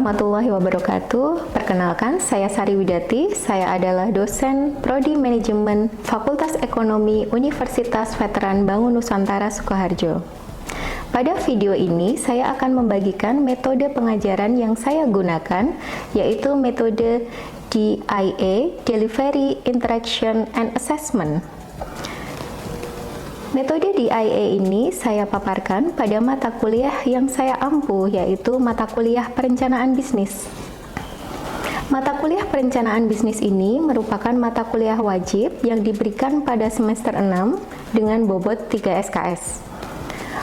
warahmatullahi wabarakatuh. Perkenalkan, saya Sari Widati. Saya adalah dosen Prodi Manajemen Fakultas Ekonomi Universitas Veteran Bangun Nusantara Sukoharjo. Pada video ini, saya akan membagikan metode pengajaran yang saya gunakan, yaitu metode DIA, Delivery, Interaction, and Assessment. Metode DIA ini saya paparkan pada mata kuliah yang saya ampu, yaitu mata kuliah perencanaan bisnis. Mata kuliah perencanaan bisnis ini merupakan mata kuliah wajib yang diberikan pada semester 6 dengan bobot 3 SKS.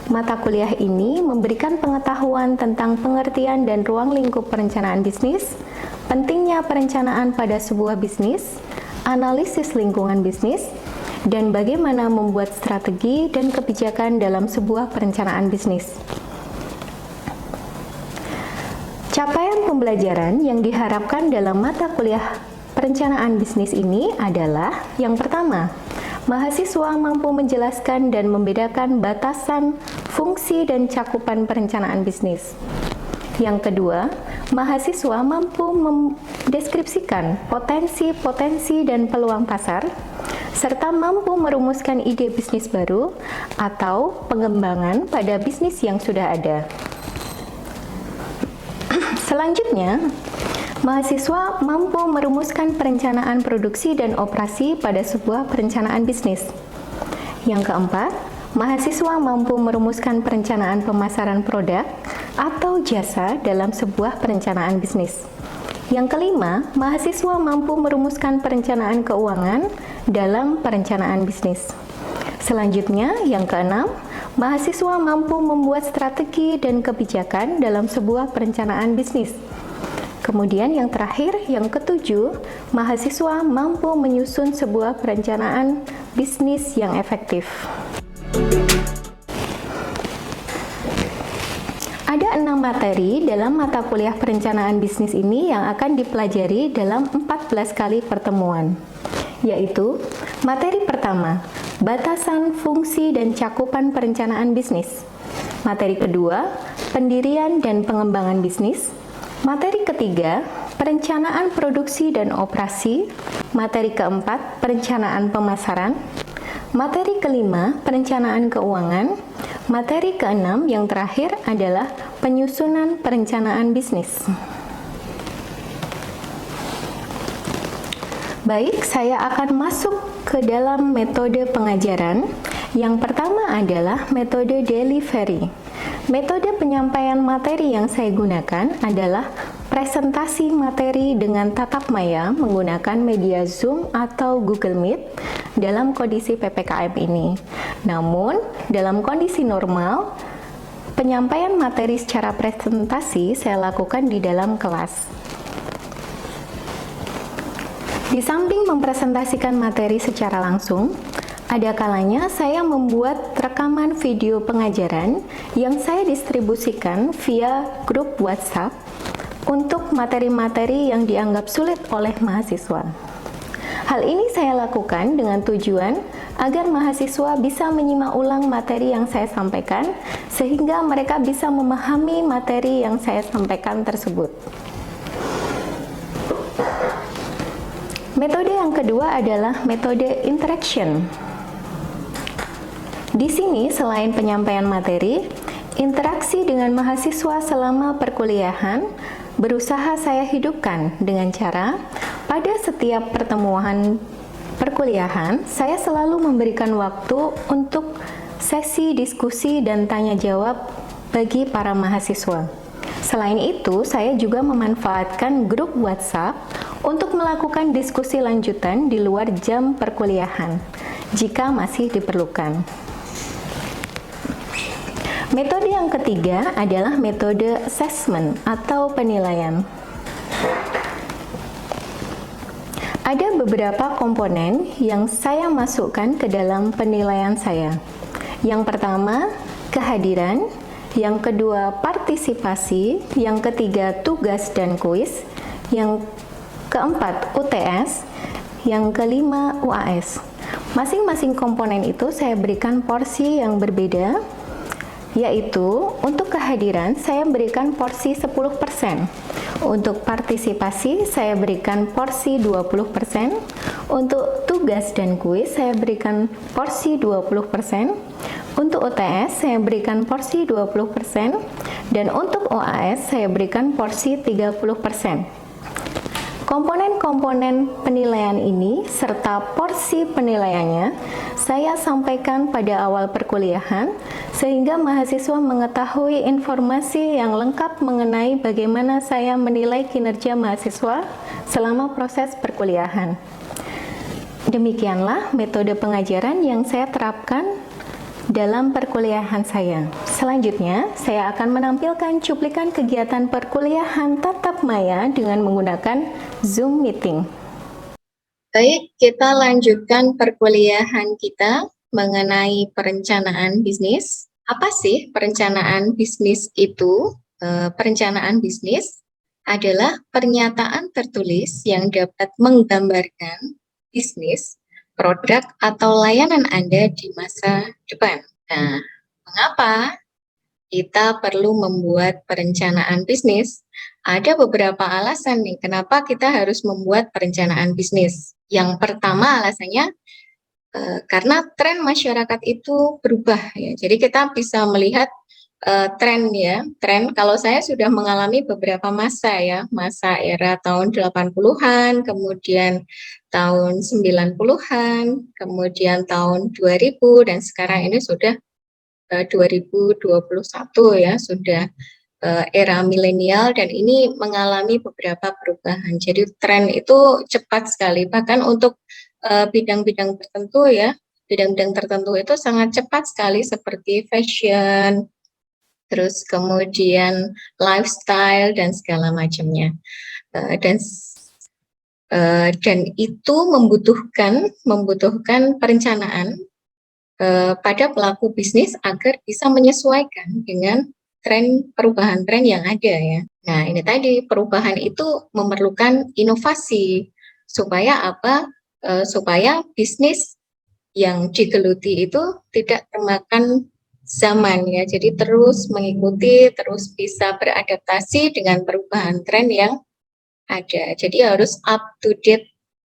Mata kuliah ini memberikan pengetahuan tentang pengertian dan ruang lingkup perencanaan bisnis, pentingnya perencanaan pada sebuah bisnis, analisis lingkungan bisnis, dan bagaimana membuat strategi dan kebijakan dalam sebuah perencanaan bisnis. Capaian pembelajaran yang diharapkan dalam mata kuliah perencanaan bisnis ini adalah: yang pertama, mahasiswa mampu menjelaskan dan membedakan batasan, fungsi, dan cakupan perencanaan bisnis. Yang kedua, mahasiswa mampu mendeskripsikan potensi-potensi dan peluang pasar, serta mampu merumuskan ide bisnis baru atau pengembangan pada bisnis yang sudah ada. Selanjutnya, mahasiswa mampu merumuskan perencanaan produksi dan operasi pada sebuah perencanaan bisnis. Yang keempat, mahasiswa mampu merumuskan perencanaan pemasaran produk atau jasa dalam sebuah perencanaan bisnis. Yang kelima, mahasiswa mampu merumuskan perencanaan keuangan dalam perencanaan bisnis. Selanjutnya, yang keenam, mahasiswa mampu membuat strategi dan kebijakan dalam sebuah perencanaan bisnis. Kemudian yang terakhir, yang ketujuh, mahasiswa mampu menyusun sebuah perencanaan bisnis yang efektif. Ada 6 materi dalam mata kuliah perencanaan bisnis ini yang akan dipelajari dalam 14 kali pertemuan, yaitu materi pertama, batasan, fungsi, dan cakupan perencanaan bisnis. Materi kedua, pendirian dan pengembangan bisnis. Materi ketiga, perencanaan produksi dan operasi. Materi keempat, perencanaan pemasaran. Materi kelima, perencanaan keuangan. Materi keenam yang terakhir adalah penyusunan perencanaan bisnis. Baik, saya akan masuk ke dalam metode pengajaran. Yang pertama adalah metode delivery. Metode penyampaian materi yang saya gunakan adalah presentasi materi dengan tatap maya menggunakan media Zoom atau Google Meet dalam kondisi PPKM ini. Namun, dalam kondisi normal, penyampaian materi secara presentasi saya lakukan di dalam kelas. Di samping mempresentasikan materi secara langsung, ada kalanya saya membuat rekaman video pengajaran yang saya distribusikan via grup WhatsApp untuk materi-materi yang dianggap sulit oleh mahasiswa. Hal ini saya lakukan dengan tujuan agar mahasiswa bisa menyimak ulang materi yang saya sampaikan, sehingga mereka bisa memahami materi yang saya sampaikan tersebut. Metode yang kedua adalah metode interaction. Di sini, selain penyampaian materi, interaksi dengan mahasiswa selama perkuliahan berusaha saya hidupkan dengan cara pada setiap pertemuan perkuliahan, saya selalu memberikan waktu untuk sesi diskusi dan tanya jawab bagi para mahasiswa. Selain itu, saya juga memanfaatkan grup WhatsApp untuk melakukan diskusi lanjutan di luar jam perkuliahan, jika masih diperlukan. Metode yang ketiga adalah metode assessment atau penilaian. Ada beberapa komponen yang saya masukkan ke dalam penilaian saya. Yang pertama, kehadiran. Yang kedua, partisipasi. Yang ketiga, tugas dan kuis. Yang keempat, UTS. Yang kelima, UAS. Masing-masing komponen itu saya berikan porsi yang berbeda yaitu untuk kehadiran saya berikan porsi 10%, untuk partisipasi saya berikan porsi 20%, untuk tugas dan kuis saya berikan porsi 20%, untuk UTS saya berikan porsi 20%, dan untuk OAS saya berikan porsi 30%. Komponen-komponen penilaian ini serta porsi penilaiannya saya sampaikan pada awal perkuliahan sehingga mahasiswa mengetahui informasi yang lengkap mengenai bagaimana saya menilai kinerja mahasiswa selama proses perkuliahan. Demikianlah metode pengajaran yang saya terapkan dalam perkuliahan saya. Selanjutnya, saya akan menampilkan cuplikan kegiatan perkuliahan tatap maya dengan menggunakan Zoom Meeting. Baik, kita lanjutkan perkuliahan kita mengenai perencanaan bisnis. Apa sih perencanaan bisnis itu? Perencanaan bisnis adalah pernyataan tertulis yang dapat menggambarkan bisnis, produk atau layanan Anda di masa depan. Nah, mengapa kita perlu membuat perencanaan bisnis? Ada beberapa alasan nih, kenapa kita harus membuat perencanaan bisnis. Yang pertama alasannya, karena tren masyarakat itu berubah ya. Jadi kita bisa melihat tren ya, tren kalau saya sudah mengalami beberapa masa ya, masa era tahun 80-an, kemudian tahun 90-an, kemudian tahun 2000 dan sekarang ini sudah 2021 ya, sudah era milenial dan ini mengalami beberapa perubahan. Jadi tren itu cepat sekali, bahkan untuk bidang-bidang tertentu ya, bidang-bidang tertentu itu sangat cepat sekali seperti fashion, terus kemudian lifestyle dan segala macamnya. Dan itu membutuhkan perencanaan pada pelaku bisnis agar bisa menyesuaikan dengan perubahan tren yang ada ya. Nah, ini tadi perubahan itu memerlukan inovasi supaya apa? Supaya bisnis yang digeluti itu tidak termakan zaman ya. Jadi terus mengikuti, terus bisa beradaptasi dengan perubahan tren yang ada. Jadi harus up to date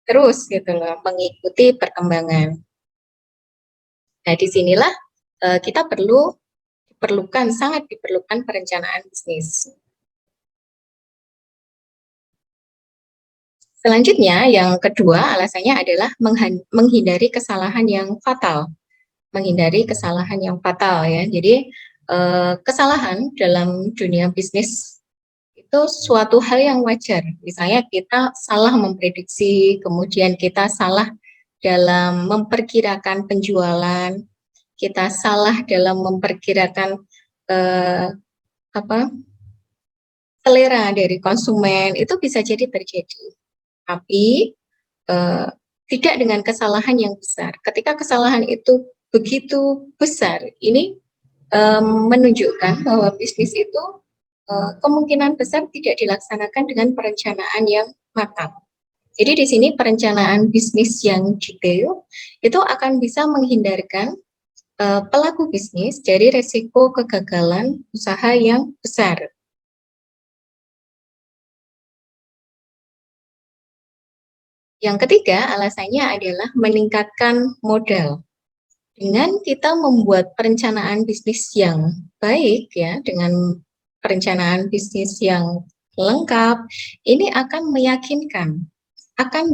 terus gitu loh, mengikuti perkembangan. Nah, disinilah kita sangat diperlukan perencanaan bisnis. Selanjutnya, yang kedua alasannya adalah menghindari kesalahan yang fatal. Menghindari kesalahan yang fatal ya. Jadi kesalahan dalam dunia bisnis itu suatu hal yang wajar. Misalnya kita salah memprediksi, kemudian kita salah dalam memperkirakan penjualan, kita salah dalam memperkirakan selera dari konsumen, itu bisa jadi terjadi. Tapi tidak dengan kesalahan yang besar. Ketika kesalahan itu begitu besar, ini menunjukkan bahwa bisnis itu kemungkinan besar tidak dilaksanakan dengan perencanaan yang matang. Jadi di sini perencanaan bisnis yang detail itu akan bisa menghindarkan pelaku bisnis dari resiko kegagalan usaha yang besar. Yang ketiga, alasannya adalah meningkatkan modal. Dengan kita membuat perencanaan bisnis yang baik ya, dengan perencanaan bisnis yang lengkap, ini akan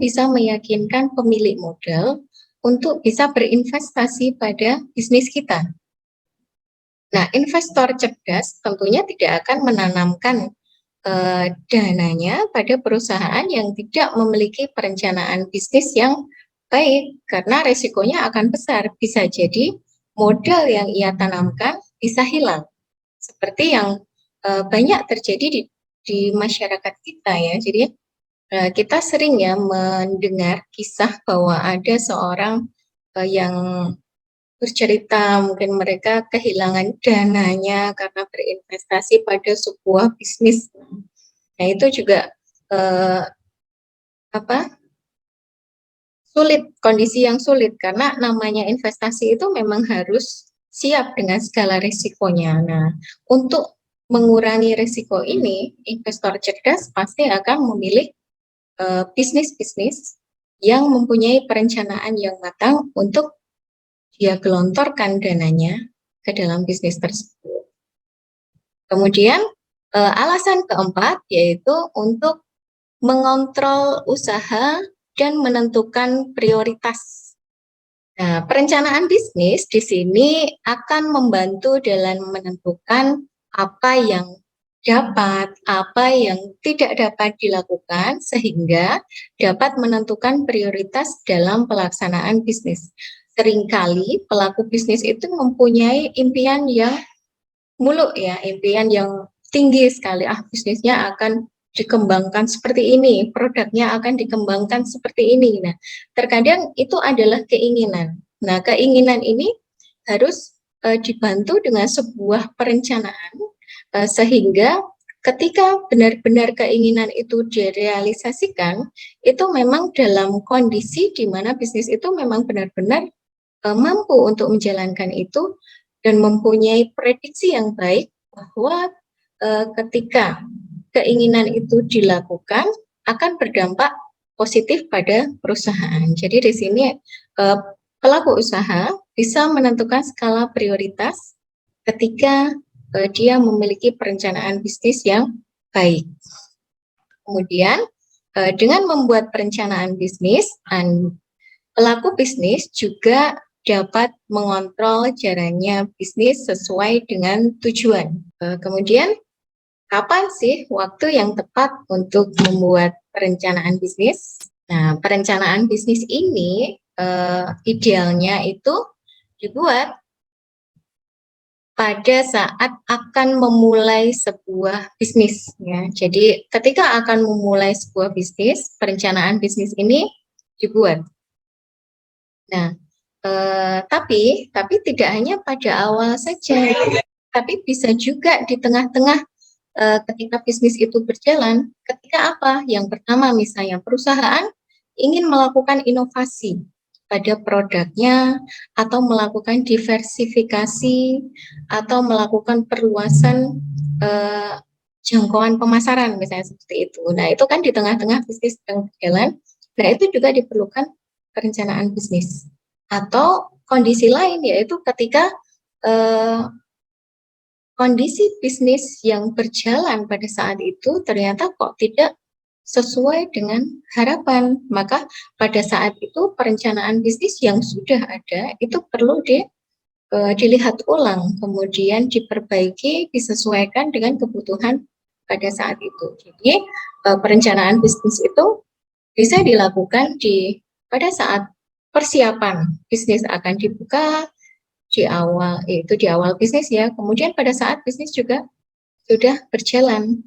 bisa meyakinkan pemilik modal untuk bisa berinvestasi pada bisnis kita. Nah, investor cerdas tentunya tidak akan menanamkan dananya pada perusahaan yang tidak memiliki perencanaan bisnis yang baik, karena resikonya akan besar. Bisa jadi modal yang ia tanamkan bisa hilang, seperti yang banyak terjadi di masyarakat kita ya. Jadi kita sering ya mendengar kisah bahwa ada seorang yang bercerita mungkin mereka kehilangan dananya karena berinvestasi pada sebuah bisnis. Nah, itu juga sulit, kondisi yang sulit karena namanya investasi itu memang harus siap dengan segala risikonya. Nah, untuk mengurangi risiko ini, investor cerdas pasti akan memilih bisnis-bisnis yang mempunyai perencanaan yang matang untuk dia gelontorkan dananya ke dalam bisnis tersebut. Kemudian alasan keempat yaitu untuk mengontrol usaha dan menentukan prioritas. Nah, perencanaan bisnis di sini akan membantu dalam menentukan apa yang dapat, apa yang tidak dapat dilakukan, sehingga dapat menentukan prioritas dalam pelaksanaan bisnis. Seringkali pelaku bisnis itu mempunyai impian yang muluk ya, impian yang tinggi sekali. Bisnisnya akan dikembangkan seperti ini, produknya akan dikembangkan seperti ini. Nah, terkadang itu adalah keinginan. Nah, keinginan ini harus dibantu dengan sebuah perencanaan sehingga ketika benar-benar keinginan itu direalisasikan, itu memang dalam kondisi di mana bisnis itu memang benar-benar mampu untuk menjalankan itu dan mempunyai prediksi yang baik bahwa ketika keinginan itu dilakukan akan berdampak positif pada perusahaan. Jadi di sini pelaku usaha bisa menentukan skala prioritas ketika dia memiliki perencanaan bisnis yang baik. Kemudian dengan membuat perencanaan bisnis, pelaku bisnis juga dapat mengontrol jalannya bisnis sesuai dengan tujuan. Kemudian, kapan sih waktu yang tepat untuk membuat perencanaan bisnis? Nah, perencanaan bisnis ini idealnya itu dibuat pada saat akan memulai sebuah bisnis. Ya. Jadi, ketika akan memulai sebuah bisnis, perencanaan bisnis ini dibuat. Nah, tapi tidak hanya pada awal saja, tapi bisa juga di tengah-tengah ketika bisnis itu berjalan. Ketika apa? Yang pertama misalnya perusahaan ingin melakukan inovasi pada produknya atau melakukan diversifikasi atau melakukan perluasan jangkauan pemasaran misalnya seperti itu. Nah, itu kan di tengah-tengah bisnis sedang berjalan. Nah, itu juga diperlukan perencanaan bisnis. Atau kondisi lain yaitu ketika kondisi bisnis yang berjalan pada saat itu ternyata kok tidak sesuai dengan harapan, maka pada saat itu perencanaan bisnis yang sudah ada itu perlu dilihat ulang, kemudian diperbaiki, disesuaikan dengan kebutuhan pada saat itu. Jadi perencanaan bisnis itu bisa dilakukan pada saat persiapan bisnis akan dibuka, di awal bisnis ya. Kemudian pada saat bisnis juga sudah berjalan,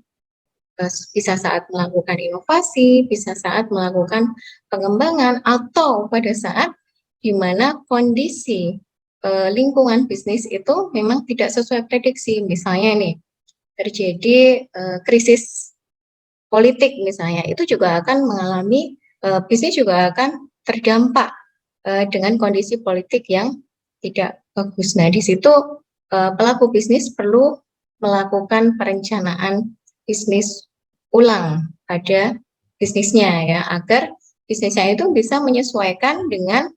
bisa saat melakukan inovasi, bisa saat melakukan pengembangan, atau pada saat di mana kondisi lingkungan bisnis itu memang tidak sesuai prediksi. Misalnya nih terjadi krisis politik misalnya, itu juga akan mengalami bisnis juga akan terdampak dengan kondisi politik yang tidak bagus. Nah, di situ pelaku bisnis perlu melakukan perencanaan bisnis ulang pada bisnisnya ya, agar bisnisnya itu bisa menyesuaikan dengan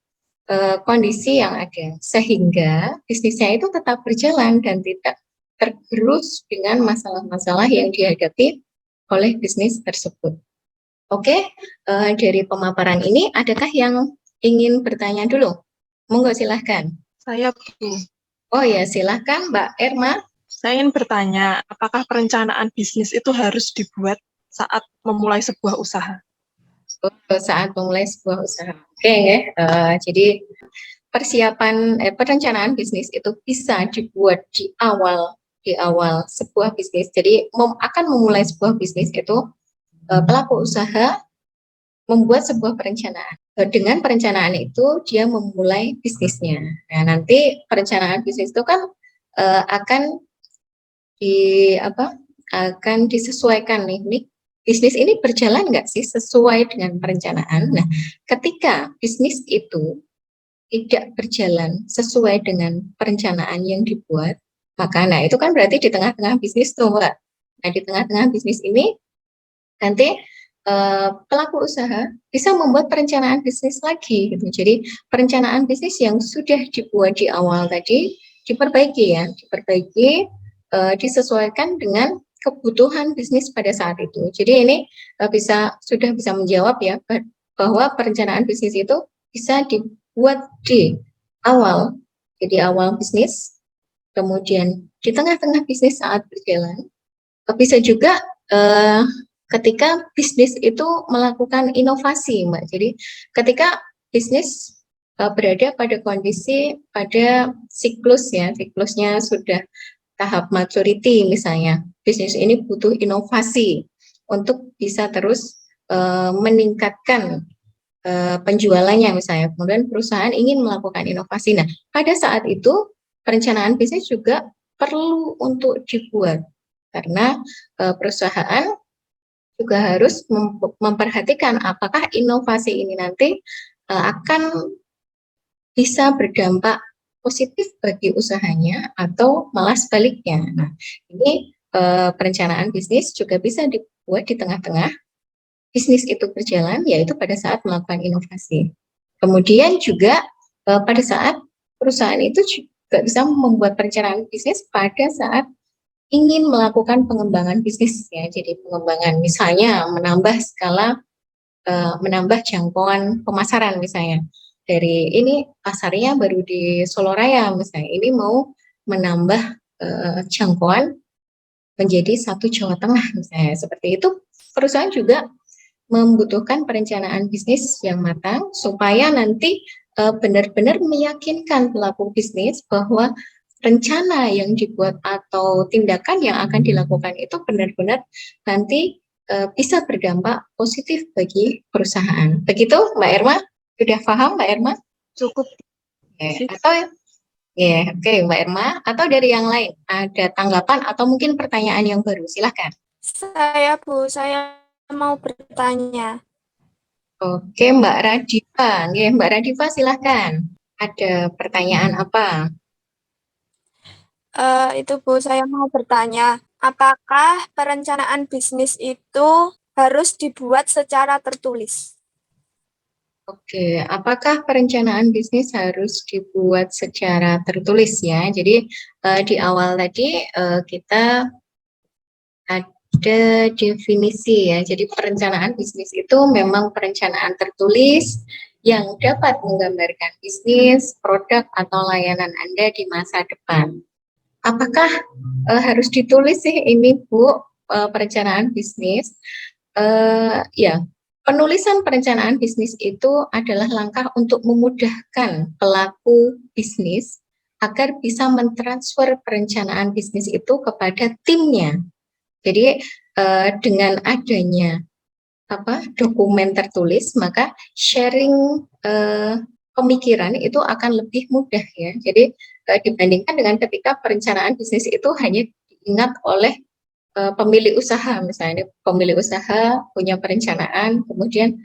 kondisi yang ada, sehingga bisnisnya itu tetap berjalan dan tidak tergerus dengan masalah-masalah yang dihadapi oleh bisnis tersebut. Oke, dari pemaparan ini, adakah yang ingin bertanya dulu? Monggo silahkan. Saya, Bu. Oh ya, silahkan Mbak Erma. Saya ingin bertanya, apakah perencanaan bisnis itu harus dibuat saat memulai sebuah usaha? Saat memulai sebuah usaha. Oke, ya. Jadi persiapan perencanaan bisnis itu bisa dibuat di awal sebuah bisnis. Jadi akan memulai sebuah bisnis itu pelaku usaha membuat sebuah perencanaan. Dengan perencanaan itu dia memulai bisnisnya. Nah, nanti perencanaan bisnis itu kan akan disesuaikan nih bisnis ini berjalan nggak sih sesuai dengan perencanaan. Nah, ketika bisnis itu tidak berjalan sesuai dengan perencanaan yang dibuat, maka nah itu kan berarti di tengah-tengah bisnis tuh Mbak. Nah di tengah-tengah bisnis ini nanti pelaku usaha bisa membuat perencanaan bisnis lagi gitu. Jadi perencanaan bisnis yang sudah dibuat di awal tadi diperbaiki ya, diperbaiki, disesuaikan dengan kebutuhan bisnis pada saat itu. Jadi ini sudah bisa menjawab ya bahwa perencanaan bisnis itu bisa dibuat di awal, jadi awal bisnis, kemudian di tengah-tengah bisnis saat berjalan, bisa juga ketika bisnis itu melakukan inovasi, Mbak. Jadi ketika bisnis berada pada kondisi pada siklus ya, siklusnya sudah tahap maturity misalnya, bisnis ini butuh inovasi untuk bisa terus meningkatkan penjualannya misalnya, kemudian perusahaan ingin melakukan inovasi. Nah, pada saat itu perencanaan bisnis juga perlu untuk dibuat karena perusahaan juga harus memperhatikan apakah inovasi ini nanti akan bisa berdampak positif bagi usahanya atau malah sebaliknya. Nah, ini perencanaan bisnis juga bisa dibuat di tengah-tengah bisnis itu berjalan, yaitu pada saat melakukan inovasi. Kemudian juga pada saat perusahaan itu juga bisa membuat perencanaan bisnis pada saat ingin melakukan pengembangan bisnis ya. Jadi pengembangan misalnya menambah skala, menambah jangkauan pemasaran misalnya. Dari ini pasarnya baru di Soloraya misalnya, ini mau menambah jangkauan menjadi satu Jawa Tengah misalnya. Seperti itu perusahaan juga membutuhkan perencanaan bisnis yang matang supaya nanti benar-benar meyakinkan pelaku bisnis bahwa rencana yang dibuat atau tindakan yang akan dilakukan itu benar-benar nanti bisa berdampak positif bagi perusahaan. Begitu Mbak Irma? Sudah paham Mbak Irma? Cukup Oke. sih. Atau oke Mbak Irma, atau dari yang lain ada tanggapan atau mungkin pertanyaan yang baru? Silahkan. Saya mau bertanya. Oke, Mbak Radifa. Nggih, Mbak Radifa silahkan. Ada pertanyaan apa? Itu Bu, saya mau bertanya, apakah perencanaan bisnis itu harus dibuat secara tertulis? Oke, apakah perencanaan bisnis harus dibuat secara tertulis ya? Jadi di awal tadi kita ada definisi ya. Jadi perencanaan bisnis itu memang perencanaan tertulis yang dapat menggambarkan bisnis, produk atau layanan Anda di masa depan. Apakah harus ditulis sih ini Bu, perencanaan bisnis? Ya, penulisan perencanaan bisnis itu adalah langkah untuk memudahkan pelaku bisnis agar bisa mentransfer perencanaan bisnis itu kepada timnya. Jadi dengan adanya dokumen tertulis, maka sharing pemikiran itu akan lebih mudah ya. Jadi dibandingkan dengan ketika perencanaan bisnis itu hanya diingat oleh pemilik usaha, misalnya pemilik usaha punya perencanaan, kemudian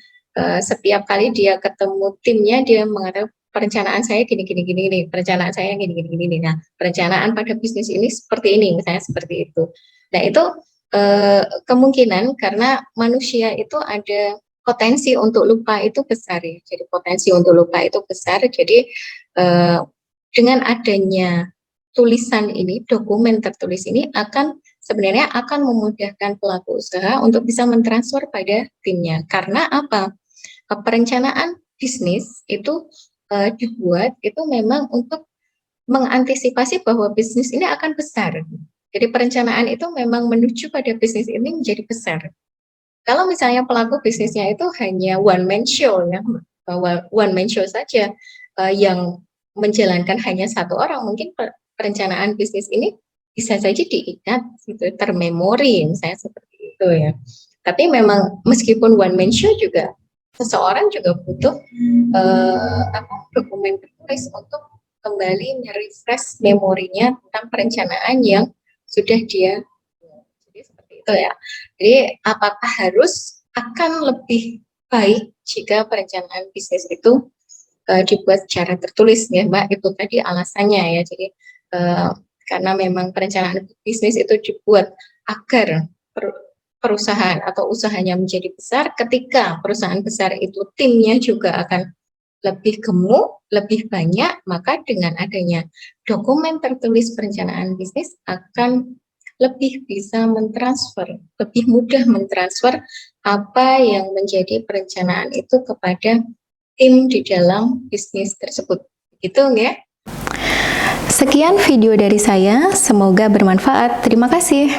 setiap kali dia ketemu timnya dia mengatakan perencanaan saya gini gini gini gini, perencanaan saya gini gini gini. Nah, perencanaan pada bisnis ini seperti ini, misalnya seperti itu. Nah, itu kemungkinan karena manusia itu ada potensi untuk lupa itu besar ya. Jadi potensi untuk lupa itu besar. Jadi dengan adanya tulisan ini, dokumen tertulis ini sebenarnya akan memudahkan pelaku usaha untuk bisa mentransfer pada timnya. Karena apa? Perencanaan bisnis itu dibuat itu memang untuk mengantisipasi bahwa bisnis ini akan besar. Jadi perencanaan itu memang menuju pada bisnis ini menjadi besar. Kalau misalnya pelaku bisnisnya itu hanya one man show ya, bahwa one man show saja yang menjalankan hanya satu orang, mungkin perencanaan bisnis ini bisa saja diingat gitu, termemori misalnya seperti itu ya. Tapi memang meskipun one man show juga seseorang juga butuh dokumen tertulis untuk kembali merefresh memorinya tentang perencanaan yang sudah dia. Jadi seperti itu ya. Jadi apakah akan lebih baik jika perencanaan bisnis itu dibuat secara tertulis ya Mbak, itu tadi alasannya ya. Jadi karena memang perencanaan bisnis itu dibuat agar perusahaan atau usahanya menjadi besar. Ketika perusahaan besar itu timnya juga akan lebih gemuk, lebih banyak, maka dengan adanya dokumen tertulis perencanaan bisnis akan lebih bisa mentransfer, lebih mudah mentransfer apa yang menjadi perencanaan itu kepada tim di dalam bisnis tersebut. Gitu ya. Sekian video dari saya, semoga bermanfaat. Terima kasih.